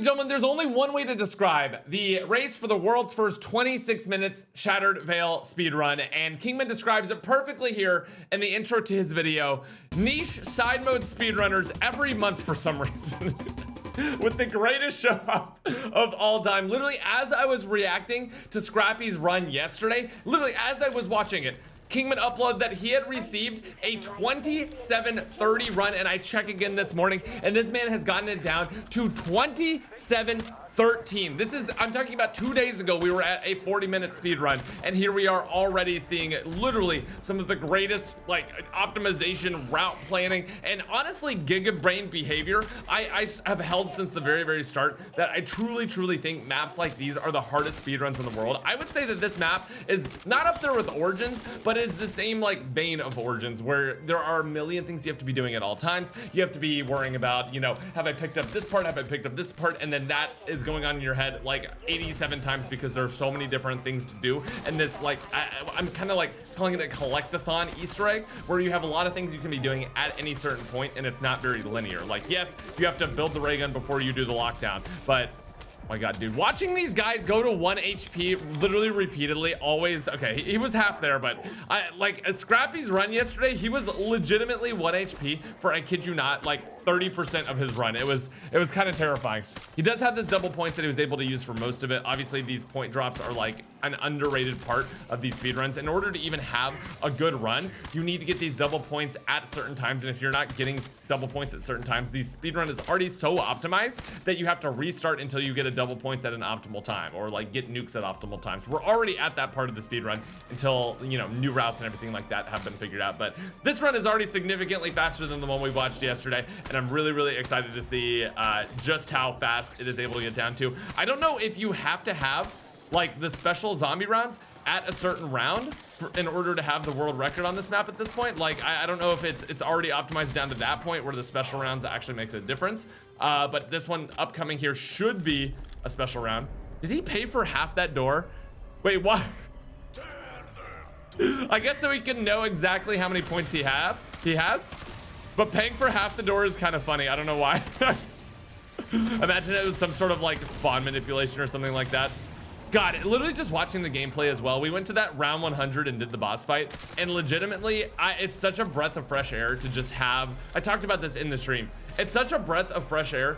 and gentlemen, there's only one way to describe the race for the world's first 26 minutes Shattered Veil speedrun, and Kingman describes it perfectly here in the intro to his video. Niche side mode speedrunners every month for some reason. With the greatest show off of all time. Literally, as I was reacting to Scrappy's run yesterday, literally as I was watching it, Kingman uploaded that he had received a 27:30 run, and I check again this morning, and this man has gotten it down to 27:13. This is, I'm talking about 2 days ago, we were at a 40-minute speed run, and here we are already seeing literally some of the greatest like optimization, route planning, and honestly giga-brain behavior I have held since the very start, that I truly think maps like these are the hardest speedruns in the world. I would say that this map is not up there with Origins, but is the same like vein of Origins, where there are a million things you have to be doing at all times. You have to be worrying about, you know, have I picked up this part, have I picked up this part, and then that is going on in your head like 87 times because there are so many different things to do. And this, like, I'm kind of like calling it a collectathon Easter egg, where you have a lot of things you can be doing at any certain point, and it's not very linear. Like, yes, you have to build the ray gun before you do the lockdown, but oh my god, dude, watching these guys go to 1 HP literally repeatedly, always, okay, he was half there, but I like Scrappy's run yesterday, he was legitimately 1 HP for, I kid you not, like 30% of his run. It was kind of terrifying. He does have this double points that he was able to use for most of it. Obviously, these point drops are like an underrated part of these speed runs. In order to even have a good run, you need to get these double points at certain times, and if you're not getting double points at certain times, the speed run is already so optimized that you have to restart until you get a double points at an optimal time, or like get nukes at optimal times. We're already at that part of the speed run until, you know, new routes and everything like that have been figured out, but this run is already significantly faster than the one we watched yesterday, and I'm really excited to see just how fast it is able to get down to. I don't know if you have to have like the special zombie rounds at a certain round in order to have the world record on this map at this point. Like, I don't know if it's already optimized down to that point where the special rounds actually makes a difference, but this one upcoming here should be a special round. Did he pay for half that door? Wait, what? I guess so he can know exactly how many points he has, but paying for half the door is kind of funny. I don't know why. Imagine it was some sort of like spawn manipulation or something like that. God, literally just watching the gameplay as well. We went to that round 100 and did the boss fight, and legitimately, it's such a breath of fresh air to just have, I talked about this in the stream. It's such a breath of fresh air.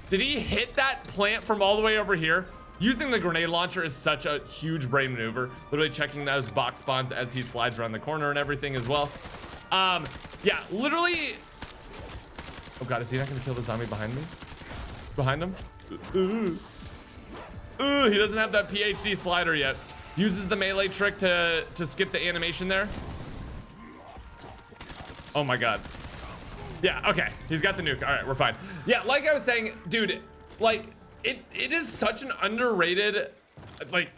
Did he hit that plant from all the way over here? Using the grenade launcher is such a huge brain maneuver. Literally checking those box spawns as he slides around the corner and everything as well. Yeah, literally. Oh god, is he not gonna kill the zombie behind me? Behind him? Ooh, he doesn't have that PhD slider yet. Uses the melee trick to skip the animation there. Oh my god. Yeah, okay, he's got the nuke. All right, we're fine. Yeah, like I was saying, dude, like it is such an underrated, like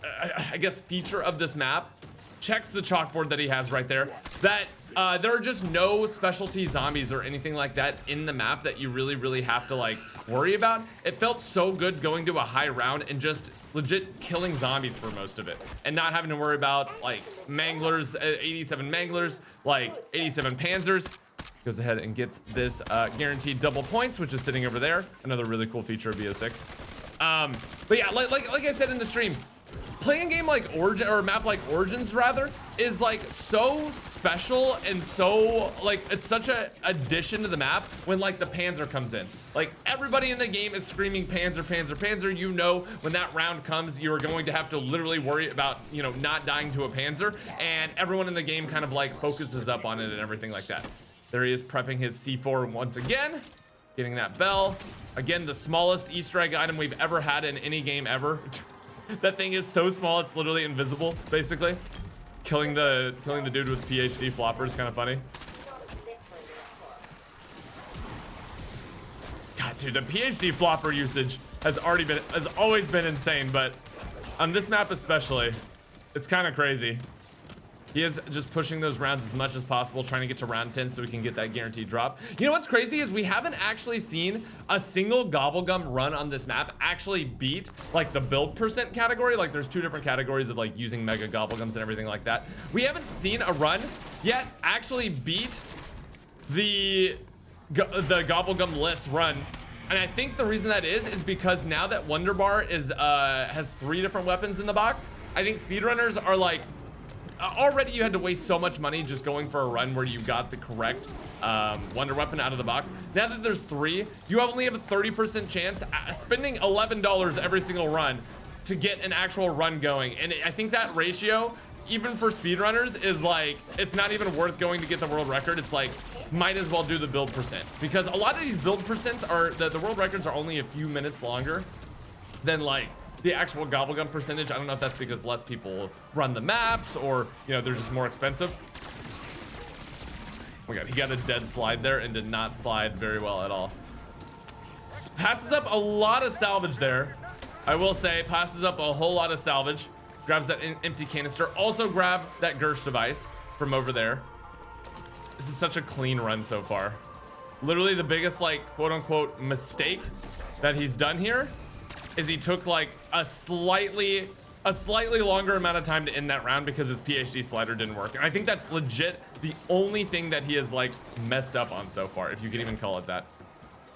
I guess feature of this map. Checks the chalkboard that he has right there, that there are just no specialty zombies or anything like that in the map that you really have to like worry about. It felt so good going to a high round and just legit killing zombies for most of it, and not having to worry about like manglers, 87 manglers, like 87 panzers. Goes ahead and gets this guaranteed double points, which is sitting over there. Another really cool feature of BO6. But yeah, like I said in the stream, playing a game like Origin, or a map like Origins rather, is like so special, and so like it's such a addition to the map when like the Panzer comes in. Like everybody in the game is screaming Panzer, Panzer, Panzer. You know when that round comes, you're going to have to literally worry about, you know, not dying to a Panzer, and everyone in the game kind of like focuses up on it and everything like that. There he is prepping his C4 once again, getting that bell. Again, the smallest Easter egg item we've ever had in any game ever. That thing is so small, it's literally invisible, basically. Killing the dude with PhD flopper is kind of funny. God, dude, the PhD flopper usage has always been insane, but on this map especially, it's kind of crazy. He is just pushing those rounds as much as possible, trying to get to round 10 so we can get that guaranteed drop. You know what's crazy is we haven't actually seen a single gobblegum run on this map actually beat like the build percent category. Like there's two different categories of like using mega gobblegums and everything like that. We haven't seen a run yet actually beat the gobblegum list run And I think the reason that is because now that Wonder Bar is has 3 different weapons in the box, I think speedrunners are like, already you had to waste so much money just going for a run where you got the correct Wonder Weapon out of the box. Now that there's 3, you only have a 30% chance spending $11 every single run to get an actual run going. And I think that ratio, even for speedrunners, is like, it's not even worth going to get the world record. It's like, might as well do the build percent, because a lot of these build percents are, the world records are only a few minutes longer than like the actual gobblegum percentage. I don't know if that's because less people run the maps, or you know, they're just more expensive. Oh my god, he got a dead slide there and did not slide very well at all. Passes up a lot of salvage there, I will say. Passes up a whole lot of salvage. Grabs that empty canister. Also grab that Gersh device from over there. This is such a clean run so far. Literally the biggest, like, quote unquote mistake that he's done here is he took like a slightly longer amount of time to end that round because his PhD slider didn't work. And I think that's legit the only thing that he has like messed up on so far, if you can even call it that.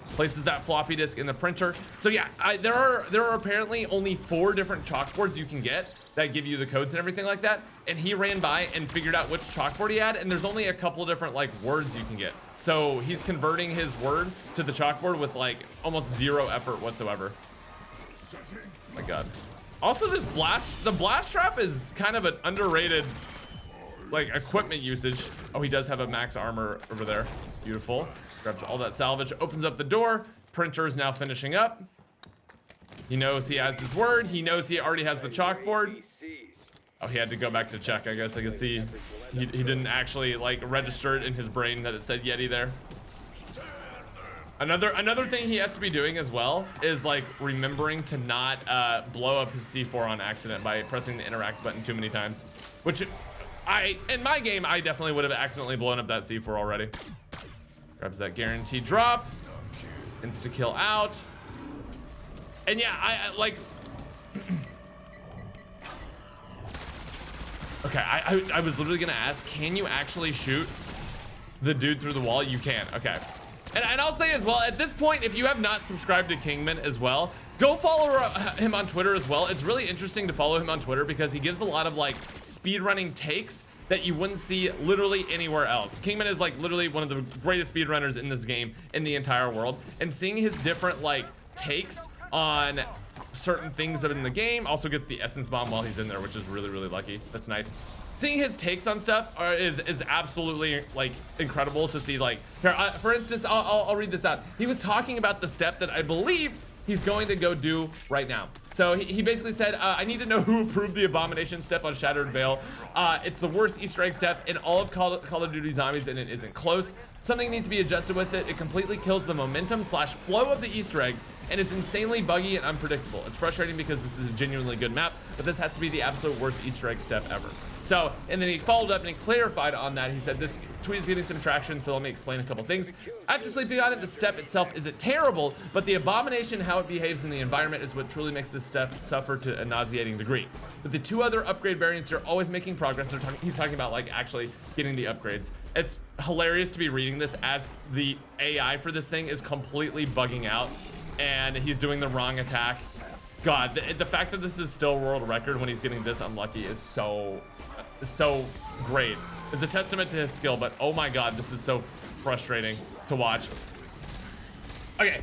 Places that floppy disk in the printer. So yeah, there are apparently only 4 different chalkboards you can get that give you the codes and everything like that. And he ran by and figured out which chalkboard he had, and there's only a couple of different like words you can get. So he's converting his word to the chalkboard with like almost 0 effort whatsoever. Oh my god. Also, the blast trap is kind of an underrated like equipment usage. Oh, he does have a max armor over there. Beautiful. Grabs all that salvage, opens up the door. Printer is now finishing up. He knows he has his word. He knows he already has the chalkboard. Oh, he had to go back to check. I guess I can see he didn't actually like register it in his brain that it said Yeti there. Another thing he has to be doing as well is like remembering to not blow up his C4 on accident by pressing the interact button too many times, which in my game I definitely would have accidentally blown up that C4 already. Grabs that guaranteed drop, insta kill out. And yeah, I like okay, I was literally gonna ask, can you actually shoot the dude through the wall? You can. Okay. And I'll say as well, at this point, if you have not subscribed to Kingman as well, go follow him on Twitter as well. It's really interesting to follow him on Twitter because he gives a lot of like speedrunning takes that you wouldn't see literally anywhere else. Kingman is like literally one of the greatest speedrunners in this game in the entire world. And seeing his different like takes on certain things in the game, also gets the essence bomb while he's in there, which is really, really lucky. That's nice. Seeing his takes on stuff is absolutely like incredible to see. Like here, for instance, I'll read this out. He was talking about the step that I believe he's going to go do right now. So he basically said, I need to know who approved the Abomination step on Shattered Veil. It's the worst Easter egg step in all of Call of Duty Zombies, and it isn't close. Something needs to be adjusted with it. It completely kills the momentum / flow of the Easter egg, and it's insanely buggy and unpredictable. It's frustrating because this is a genuinely good map, but this has to be the absolute worst Easter egg step ever. So, and then he followed up and he clarified on that. He said, this tweet is getting some traction, so let me explain a couple things. After sleeping on it, the step itself isn't terrible, but the Abomination, how it behaves in the environment, is what truly makes this step suffer to a nauseating degree. With the 2 other upgrade variants, you're always making progress. He's talking about like actually getting the upgrades. It's hilarious to be reading this as the AI for this thing is completely bugging out and he's doing the wrong attack. God, the fact that this is still world record when he's getting this unlucky is so great. It's a testament to his skill, but oh my god, this is so frustrating to watch. Okay,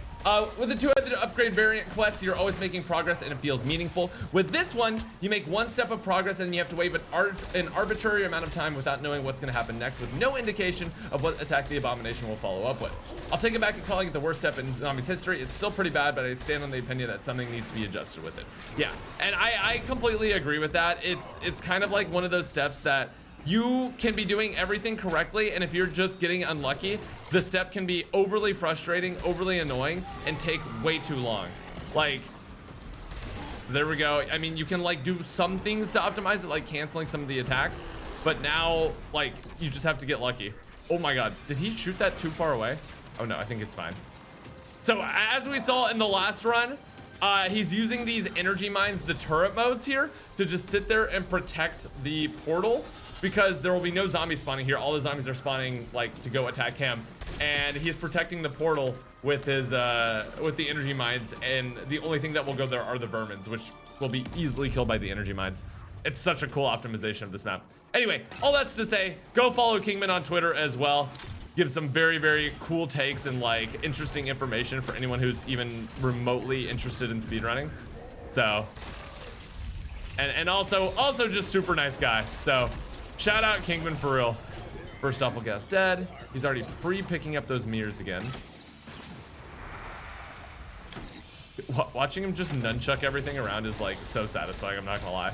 with the 2 other upgrade variant quests, you're always making progress and it feels meaningful. With this one, you make 1 step of progress and you have to wait an arbitrary amount of time without knowing what's going to happen next, with no indication of what attack the Abomination will follow up with. I'll take it back and calling it the worst step in Zombies history. It's still pretty bad, but I stand on the opinion that something needs to be adjusted with it. Yeah, and I completely agree with that. It's kind of like one of those steps that you can be doing everything correctly, and if you're just getting unlucky, the step can be overly frustrating, overly annoying, and take way too long. Like, there we go. I mean, you can like do some things to optimize it, like canceling some of the attacks, but now like you just have to get lucky. Oh my god, did he shoot that too far away? Oh no, I think it's fine. So as we saw in the last run, he's using these energy mines, the turret modes here, to just sit there and protect the portal, because there will be no zombies spawning here. All the zombies are spawning like to go attack him, and he's protecting the portal with his with the energy mines, and the only thing that will go there are the vermins, which will be easily killed by the energy mines. It's such a cool optimization of this map. Anyway, all that's to say, go follow Kingman on Twitter as well. Give some very, very cool takes and like interesting information for anyone who's even remotely interested in speedrunning. So, and also just super nice guy. So, shout out Kingman for real. First doppelgang's dead. He's already pre-picking up those mirrors again. Watching him just nunchuck everything around is like so satisfying, I'm not gonna lie.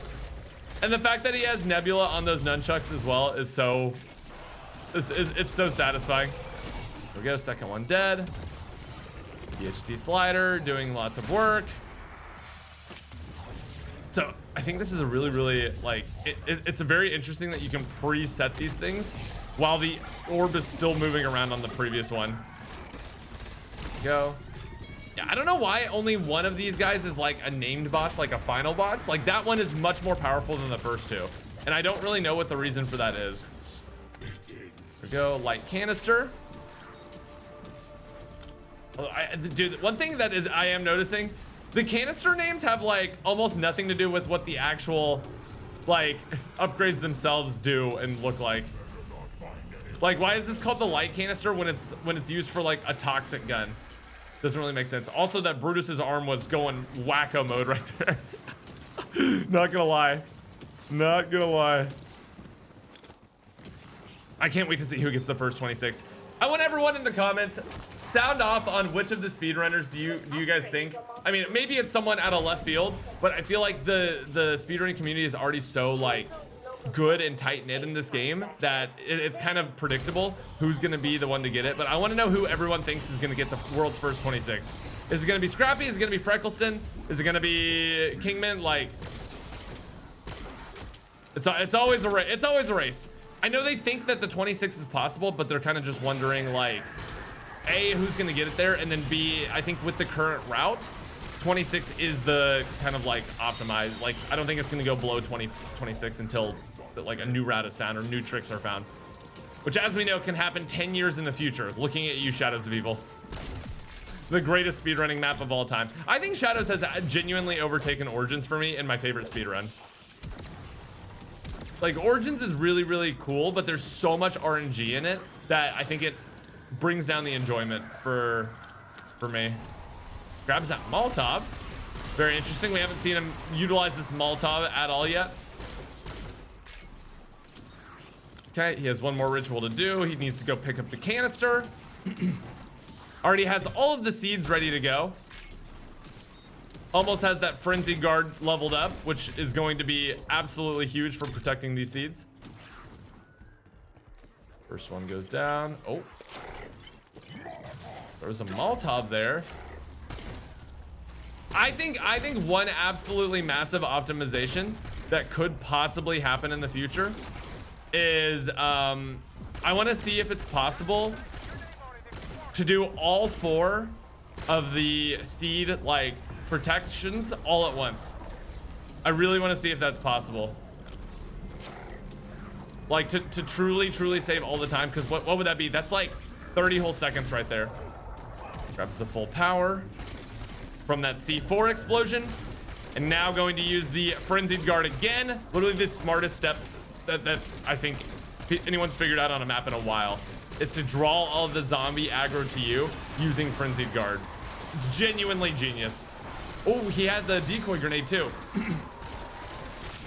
And the fact that he has Nebula on those nunchucks as well is so, it's so satisfying. There we go, second one dead. DHT slider doing lots of work. So I think this is a really like, it's a very interesting that you can preset these things while the orb is still moving around on the previous one. Go. Yeah, I don't know why only one of these guys is like a named boss, like a final boss. Like that one is much more powerful than the first two. And I don't really know what the reason for that is. There we go, light canister. Dude, one thing that I am noticing, the canister names have like almost nothing to do with what the actual like upgrades themselves do and look like. Like, why is this called the light canister when it's used for like a toxic gun? Doesn't really make sense. Also, that Brutus's arm was going wacko mode right there. Not gonna lie. Not gonna lie. I can't wait to see who gets the first 26. I want everyone in the comments, sound off on which of the speedrunners do you guys think? I mean, maybe it's someone out of left field, but I feel like the speedrunning community is already so like good and tight-knit in this game that it's kind of predictable who's gonna be the one to get it. But I want to know who everyone thinks is gonna get the world's first 26. Is it gonna be Scrappy? Is it gonna be Freckleston? Is it gonna be Kingman? Like, it's always a race. I know they think that the 26 is possible, but they're kind of just wondering like, A, who's gonna get it there, and then B, I think with the current route, 26 is the kind of like optimized. Like, I don't think it's gonna go below 26 until like a new route is found or new tricks are found, which, as we know, can happen 10 years in the future. Looking at you, Shadows of Evil. The greatest speedrunning map of all time. I think Shadows has genuinely overtaken Origins for me in my favorite speedrun. Like, Origins is really cool, but there's so much RNG in it that I think it brings down the enjoyment for me. Grabs that Molotov. Very interesting. We haven't seen him utilize this Molotov at all yet. Okay, he has one more ritual to do. He needs to go pick up the canister. Already has all of the seeds ready to go. Almost has that frenzied guard leveled up, which is going to be absolutely huge for protecting these seeds. First one goes down. Oh, there was a Molotov there. I think one absolutely massive optimization that could possibly happen in the future is I want to see if it's possible to do all 4 of the seed like protections all at once. I really want to see if that's possible. Like to truly save all the time, because what would that be? That's like 30 whole seconds right there. Grabs the full power from that C4 explosion, and now going to use the frenzied guard again. Literally the smartest step that I think anyone's figured out on a map in a while is to draw all of the zombie aggro to you using frenzied guard. It's genuinely genius. Oh, he has a decoy grenade too.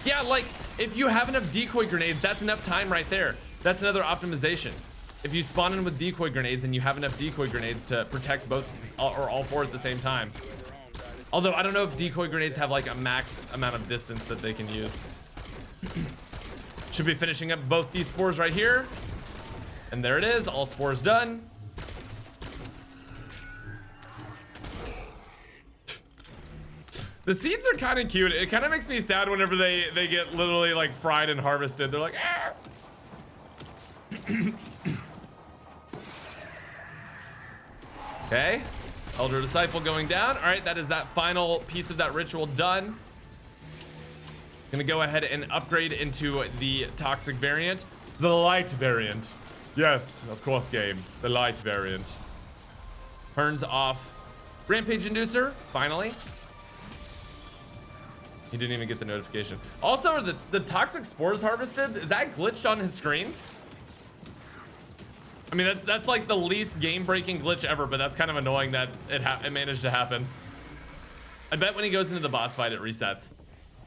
Yeah, like if you have enough decoy grenades, that's enough time right there. That's another optimization. If you spawn in with decoy grenades and you have enough decoy grenades to protect both or all 4 at the same time. Although I don't know if decoy grenades have like a max amount of distance that they can use. Should be finishing up both these spores right here. And there it is, all spores done. The seeds are kind of cute. It kind of makes me sad whenever they get literally like fried and harvested. They're like, ah! Okay, Elder Disciple going down. All right, that is that final piece of that ritual done. Gonna go ahead and upgrade into the toxic variant, the light variant. Yes, of course, game, the light variant. Turns off Rampage Inducer, finally. He didn't even get the notification. Also, are the toxic spores harvested? Is that glitched on his screen? I mean, that's like the least game-breaking glitch ever, but that's kind of annoying that it managed to happen. I bet when he goes into the boss fight, it resets.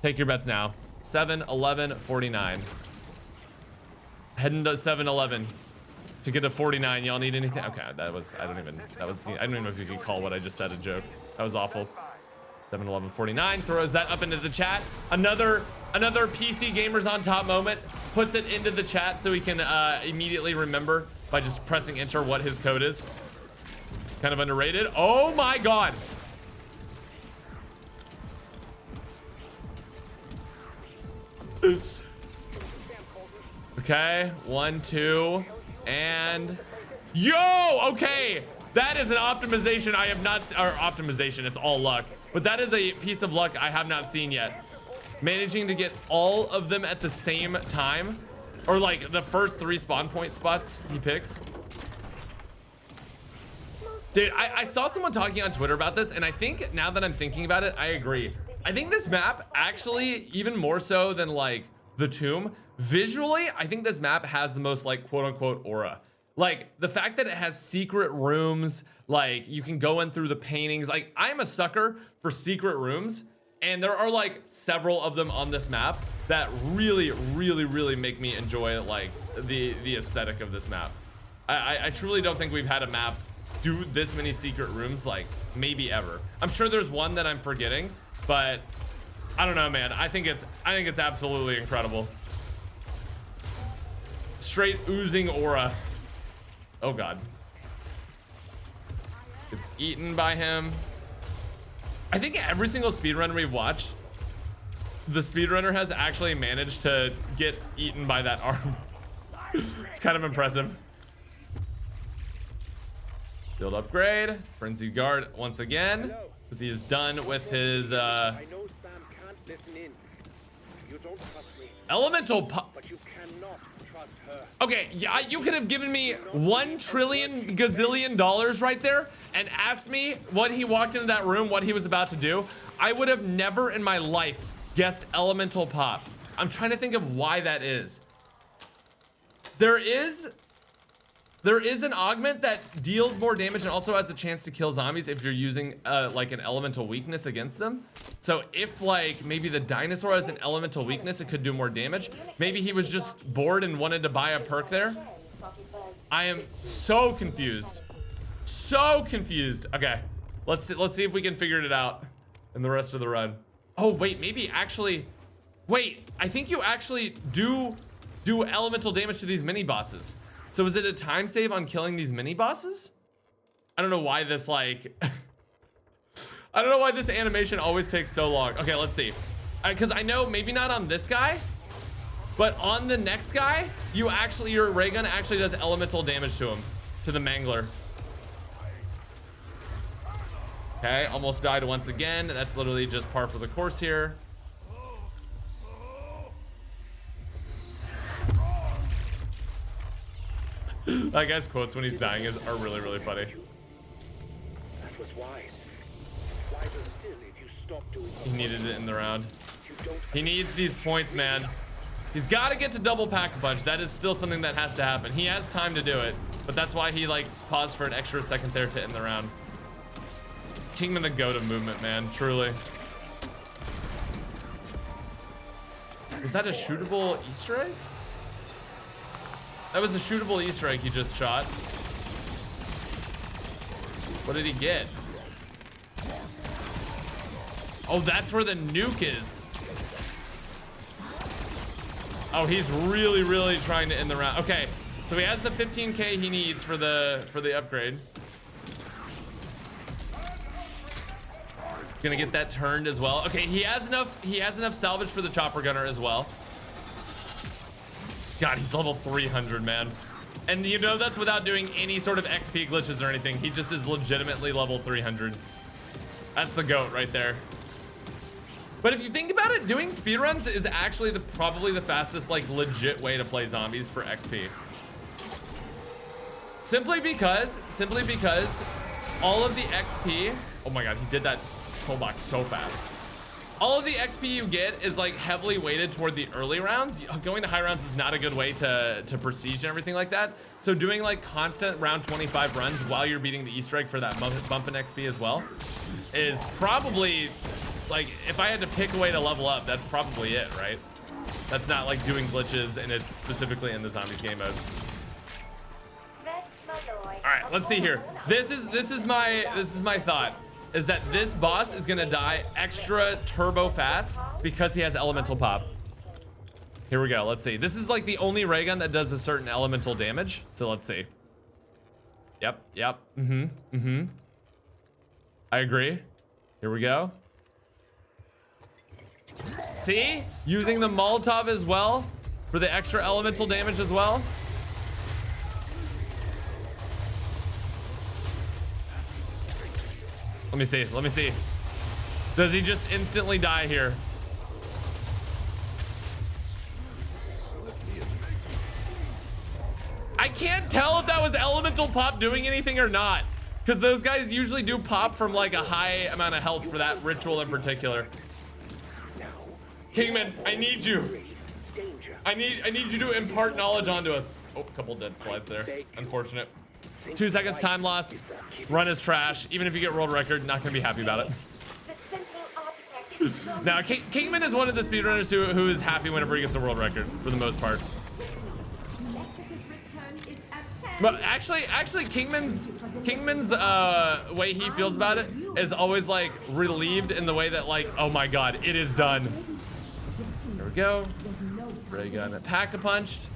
Take your bets now. 7, 11, 49. Heading to 7, 11. To get to 49, y'all need anything? Okay, I don't even know if you can call what I just said a joke. That was awful. 7, 11, 49, throws that up into the chat. Another PC Gamers on Top moment. Puts it into the chat so he can immediately remember by just pressing enter what his code is. Kind of underrated. Oh my God. Okay, 1, 2, and yo, okay. That is an optimization I have not, or optimization, it's all luck. But that is a piece of luck I have not seen yet. Managing to get all of them at the same time, or like the first 3 spawn point spots he picks. Dude, I saw someone talking on Twitter about this, and I think now that I'm thinking about it, I agree. I think this map actually, even more so than like the Tomb, visually, I think this map has the most like quote unquote aura. Like the fact that it has secret rooms, like you can go in through the paintings. Like I'm a sucker for secret rooms, and there are like several of them on this map that really make me enjoy like the aesthetic of this map. I truly don't think we've had a map do this many secret rooms, like maybe ever. I'm sure there's one that I'm forgetting, but I don't know, man. I think it's absolutely incredible. Straight oozing aura. Oh God. Gets eaten by him. I think every single speedrunner we've watched, the speedrunner has actually managed to get eaten by that arm. It's kind of impressive. Field upgrade. Frenzied Guard once again, because he is done with his I know Sam can't listen in. You don't trust me, elemental but you cannot trust her. Okay, yeah, you could have given me $1 trillion gazillion right there and asked me when he walked into that room what he was about to do. I would have never in my life guessed elemental pop. I'm trying to think of why that is. There is an augment that deals more damage and also has a chance to kill zombies if you're using like an elemental weakness against them. So if like maybe the dinosaur has an elemental weakness, it could do more damage. Maybe he was just bored and wanted to buy a perk there. I am so confused. So confused. Okay, let's see if we can figure it out in the rest of the run. Oh wait, maybe actually, wait, I think you actually do elemental damage to these mini bosses. So is it a time save on killing these mini bosses? I don't know why this like, I don't know why this animation always takes so long. Okay, let's see. Because I know maybe not on this guy, but on the next guy, your ray gun actually does elemental damage to him, to the Mangler. Okay, almost died once again. That's literally just par for the course here. That guy's quotes when he's dying are really funny. That was wise. Wiser still if you stop doing He needed it in the round. He needs these points, man. He's got to get to double pack-a-punch. That is still something that has to happen. He has time to do it, but that's why he like paused for an extra second there to end the round. Kingman the goat of movement, man, truly. Was that a shootable Easter egg? That was a shootable Easter egg he just shot. What did he get? Oh, that's where the nuke is. Oh, he's really trying to end the round. Okay, so he has the 15K he needs for the upgrade. Gonna get that turned as well. Okay, he has enough salvage for the chopper gunner as well. God, he's level 300, man. And you know that's without doing any sort of XP glitches or anything. He just is legitimately level 300. That's the GOAT right there. But if you think about it, doing speedruns is actually probably the fastest, like, legit way to play zombies for XP. Simply because all of the XP, oh my god, he did that soul box so fast. All of the XP you get is like heavily weighted toward the early rounds. Going to high rounds is not a good way to prestige and everything like that. So doing like constant round 25 runs while you're beating the Easter egg for that bump in XP as well is probably, like, if I had to pick a way to level up, that's probably it, right? That's not like doing glitches, and it's specifically in the zombies game mode. All right, let's see here. This is my thought, is that this boss is gonna die extra turbo fast because he has elemental pop. Here we go. Let's see. This is like the only ray gun that does a certain elemental damage. So let's see. Yep. I agree. Here we go. See? Using the Molotov as well for the extra elemental damage as well. Let me see. Does he just instantly die here? I can't tell if that was elemental pop doing anything or not, because those guys usually do pop from like a high amount of health for that ritual in particular. Kingman, I need you. I need you to impart knowledge onto us. Oh, a couple dead slides there. Unfortunate. 2 seconds time loss. Run is trash. Even if you get world record, not gonna be happy about it. Now, Kingman is one of the speedrunners who is happy whenever he gets a world record, for the most part. But actually, Kingman's way he feels about it is always like relieved in the way that, like, oh my god, it is done. There we go. Ray gun pack-a-punched.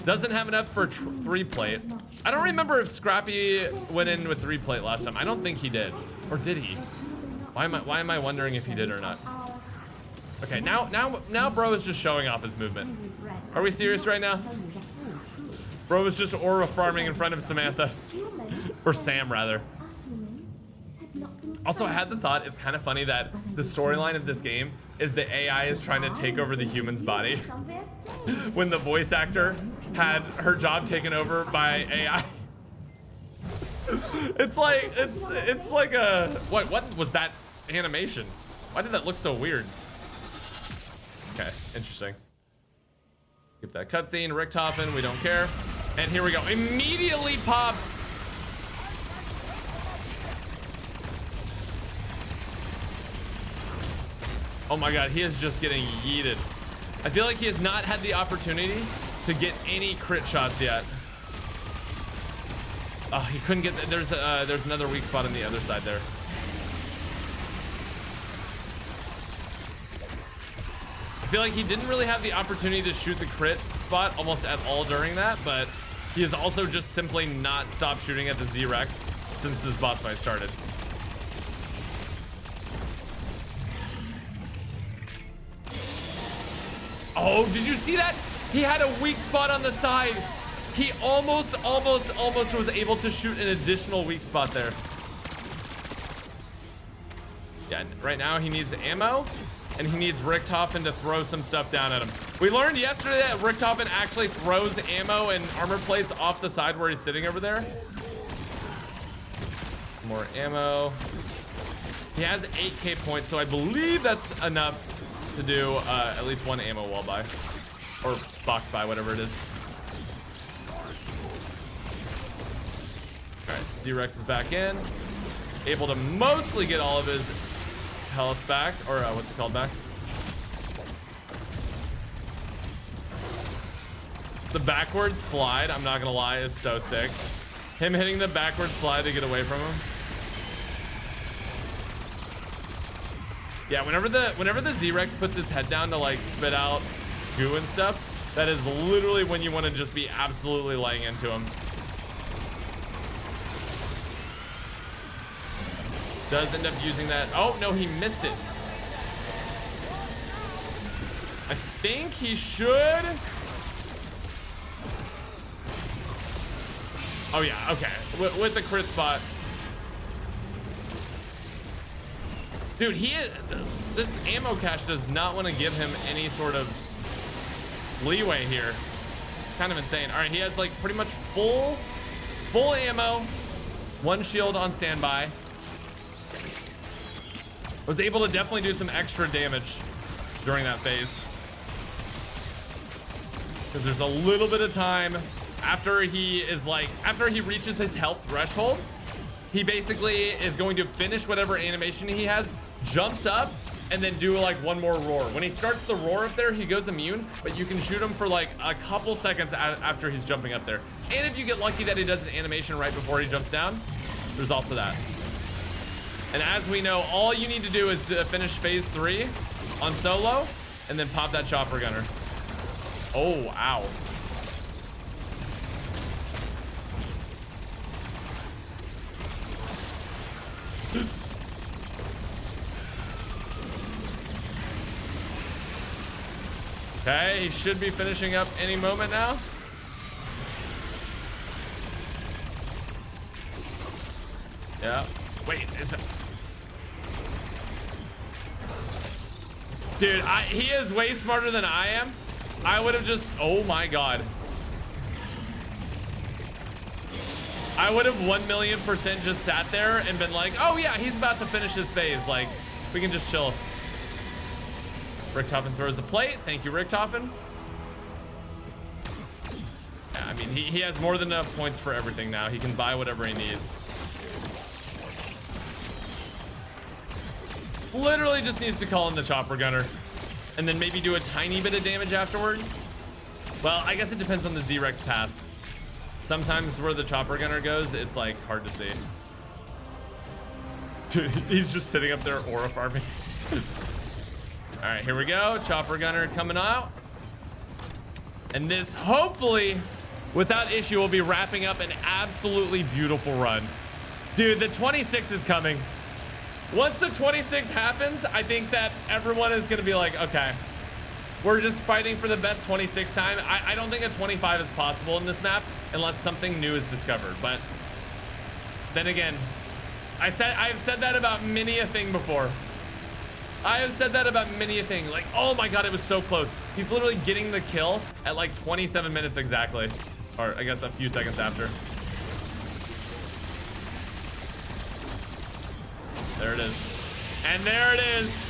Doesn't have enough for 3-plate. I don't remember if Scrappy went in with 3-plate last time. I don't think he did. Or did he? Why am I wondering if he did or not? Okay, now bro is just showing off his movement. Are we serious right now? Bro was just aura farming in front of Samantha. Or Sam, rather. Also, I had the thought, it's kind of funny that the storyline of this game is the AI is trying to take over the human's body. When the voice actor had her job taken over by AI. It's like a, what was that animation? Why did that look so weird? Okay, interesting. Skip that cutscene. Richtofen, we don't care. And here we go. Immediately pops. Oh my god, he is just getting yeeted. I feel like he has not had the opportunity to get any crit shots yet. Oh, he couldn't get, there's another weak spot on the other side there. I feel like he didn't really have the opportunity to shoot the crit spot almost at all during that, but he has also just simply not stopped shooting at the Z-Rex since this boss fight started. Oh, did you see that? He had a weak spot on the side. He almost was able to shoot an additional weak spot there. Yeah, right now he needs ammo, and he needs Richtofen to throw some stuff down at him. We learned yesterday that Richtofen actually throws ammo and armor plates off the side where he's sitting over there. More ammo. He has 8k points, so I believe that's enough to do at least one ammo wall buy. Or box buy, whatever it is. Alright, Z-Rex is back in. Able to mostly get all of his health back, or what's it called back? The backward slide, I'm not gonna lie, is so sick. Him hitting the backward slide to get away from him. Yeah, whenever the Z-Rex puts his head down to like spit out goo and stuff, that is literally when you want to just be absolutely laying into him. Does end up using that. Oh no, he missed it. I think he should. Oh yeah, okay. With the crit spot. Dude, this ammo cache does not want to give him any sort of leeway here. Kind of insane. All right, he has like pretty much full ammo, one shield on standby. Was able to definitely do some extra damage during that phase. Because there's a little bit of time after he reaches his health threshold, he basically is going to finish whatever animation he has, jumps up, and then do like one more roar. When he starts the roar up there, he goes immune, but you can shoot him for like a couple seconds after he's jumping up there. And if you get lucky that he does an animation right before he jumps down, there's also that. And as we know, all you need to do is to finish phase 3 on solo and then pop that chopper gunner. Oh, ow. Okay, he should be finishing up any moment now. Yeah. Wait, is it? Dude, he is way smarter than I am. I would have just, oh my God. I would have 1,000,000% just sat there and been like, oh yeah, he's about to finish his phase. Like, we can just chill. Richtofen throws a plate. Thank you, Richtofen. Yeah, I mean, he has more than enough points for everything now. He can buy whatever he needs. Literally just needs to call in the chopper gunner and then maybe do a tiny bit of damage afterward. Well, I guess it depends on the Z-Rex path. Sometimes where the chopper gunner goes, it's like hard to see. Dude, he's just sitting up there aura farming. All right, here we go. Chopper gunner coming out. And this, hopefully, without issue, will be wrapping up an absolutely beautiful run. Dude, the 26 is coming. Once the 26 happens, I think that everyone is going to be like, okay, we're just fighting for the best 26 time. I don't think a 25 is possible in this map unless something new is discovered. But then again, I've said that about many a thing before. I have said that about many a thing. Like, oh my God, it was so close. He's literally getting the kill at like 27 minutes exactly. Or I guess a few seconds after. There it is. And there it is.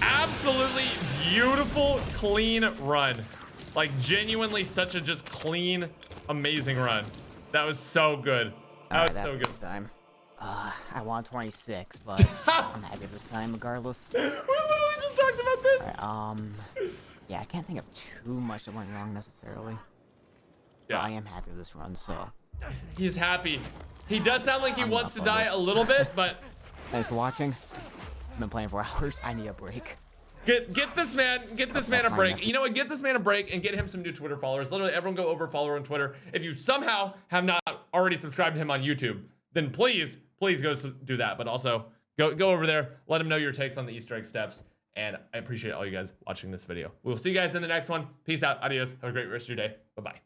Absolutely beautiful, clean run. Like genuinely such a just clean, amazing run. That was so good. That was so good. Time. I want 26, but I'm happy this time regardless. We literally just talked about this. Right, yeah, I can't think of too much that went wrong necessarily. Yeah. But I am happy with this run, so. He's happy. He does sound like he wants to die a little bit, but thanks for watching. I've been playing for hours. I need a break. Get this man a break. You know what? Get this man a break and get him some new Twitter followers. Literally, everyone go over follow on Twitter. If you somehow have not already subscribed to him on YouTube, then please go do that. But also go over there. Let him know your takes on the Easter egg steps. And I appreciate all you guys watching this video. We'll see you guys in the next one. Peace out. Adios. Have a great rest of your day. Bye-bye.